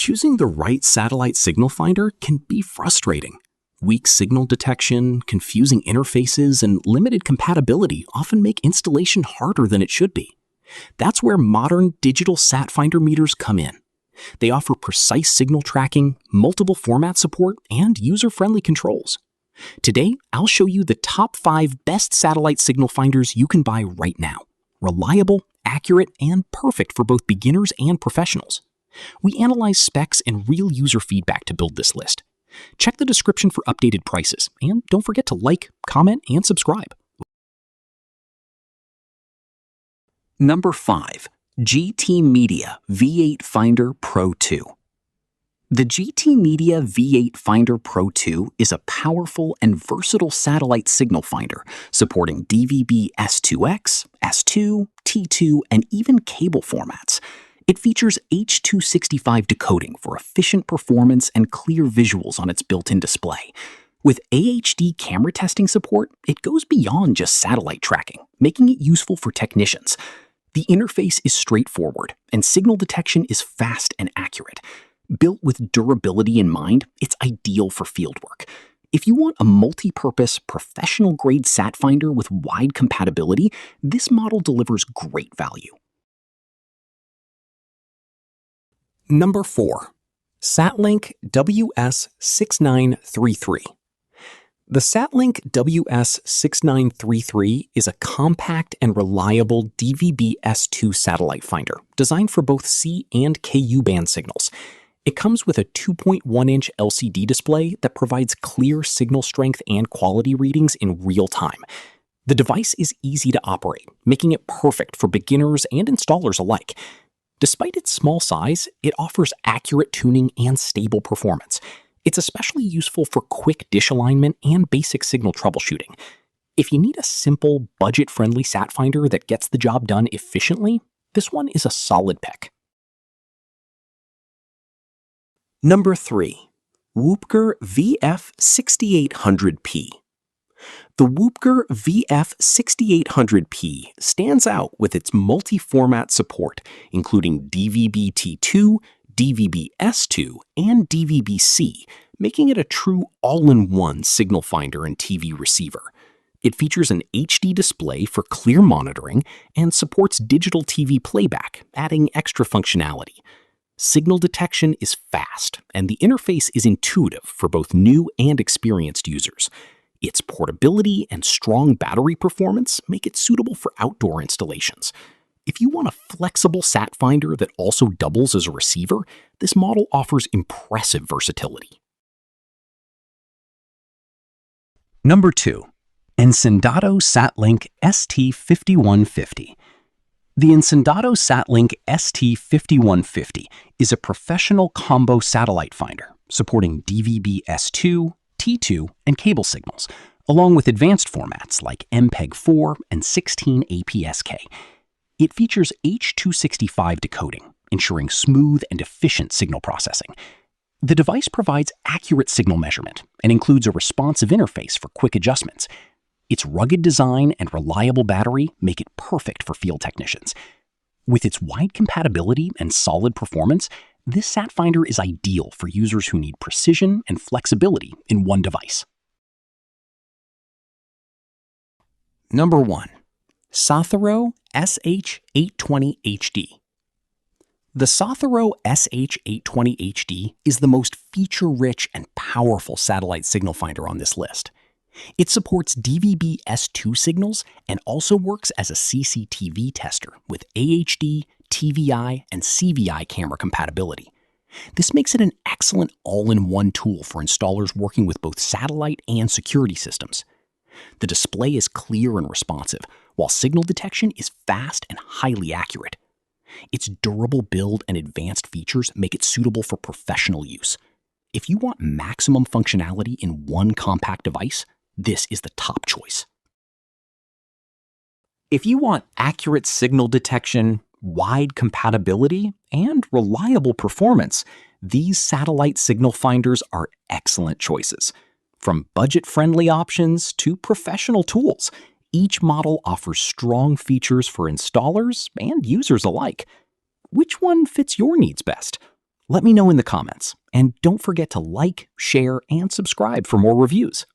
Choosing the right satellite signal finder can be frustrating. Weak signal detection, confusing interfaces, and limited compatibility often make installation harder than it should be. That's where modern digital Satfinder meters come in. They offer precise signal tracking, multiple format support, and user-friendly controls. Today, I'll show you the top 5 best satellite signal finders you can buy right now. Reliable, accurate, and perfect for both beginners and professionals. We analyze specs and real user feedback to build this list. Check the description for updated prices, and don't forget to like, comment, and subscribe. Number 5. GTMEDIA V8 Finder Pro 2. The GTMEDIA V8 Finder Pro 2 is a powerful and versatile satellite signal finder supporting DVB-S2X, S2, T2, and even cable formats. It features H.265 decoding for efficient performance and clear visuals on its built-in display. With AHD camera testing support, it goes beyond just satellite tracking, making it useful for technicians. The interface is straightforward, and signal detection is fast and accurate. Built with durability in mind, it's ideal for fieldwork. If you want a multi-purpose, professional-grade sat finder with wide compatibility, this model delivers great value. Number 4. Satlink WS6933. The Satlink WS6933 is a compact and reliable DVB-S2 satellite finder designed for both C and Ku band signals. It comes with a 2.1-inch LCD display that provides clear signal strength and quality readings in real time. The device is easy to operate, making it perfect for beginners and installers alike. Despite its small size, it offers accurate tuning and stable performance. It's especially useful for quick dish alignment and basic signal troubleshooting. If you need a simple, budget-friendly sat finder that gets the job done efficiently, this one is a solid pick. Number 3. Woopker VF6800P. The Woopker VF6800P stands out with its multi-format support, including DVB-T2, DVB-S2, and DVB-C, making it a true all-in-one signal finder and TV receiver. It features an HD display for clear monitoring and supports digital TV playback, adding extra functionality. Signal detection is fast, and the interface is intuitive for both new and experienced users. Its portability and strong battery performance make it suitable for outdoor installations. If you want a flexible sat finder that also doubles as a receiver, this model offers impressive versatility. Number 2. Nsendato Satlink ST5150. The Nsendato Satlink ST5150 is a professional combo satellite finder supporting DVB-S2, T2, and cable signals, along with advanced formats like MPEG-4 and 16 APS-K. It features H.265 decoding, ensuring smooth and efficient signal processing. The device provides accurate signal measurement and includes a responsive interface for quick adjustments. Its rugged design and reliable battery make it perfect for field technicians. With its wide compatibility and solid performance, this sat finder is ideal for users who need precision and flexibility in one device. Number 1. SATHERO SH820HD. The SATHERO SH820HD is the most feature-rich and powerful satellite signal finder on this list. It supports DVB-S2 signals and also works as a CCTV tester with AHD, TVI, and CVI camera compatibility. This makes it an excellent all-in-one tool for installers working with both satellite and security systems. The display is clear and responsive, while signal detection is fast and highly accurate. Its durable build and advanced features make it suitable for professional use. If you want maximum functionality in one compact device, this is the top choice. If you want accurate signal detection, wide compatibility, and reliable performance, these satellite signal finders are excellent choices. From budget-friendly options to professional tools, each model offers strong features for installers and users alike. Which one fits your needs best? Let me know in the comments, and don't forget to like, share, and subscribe for more reviews.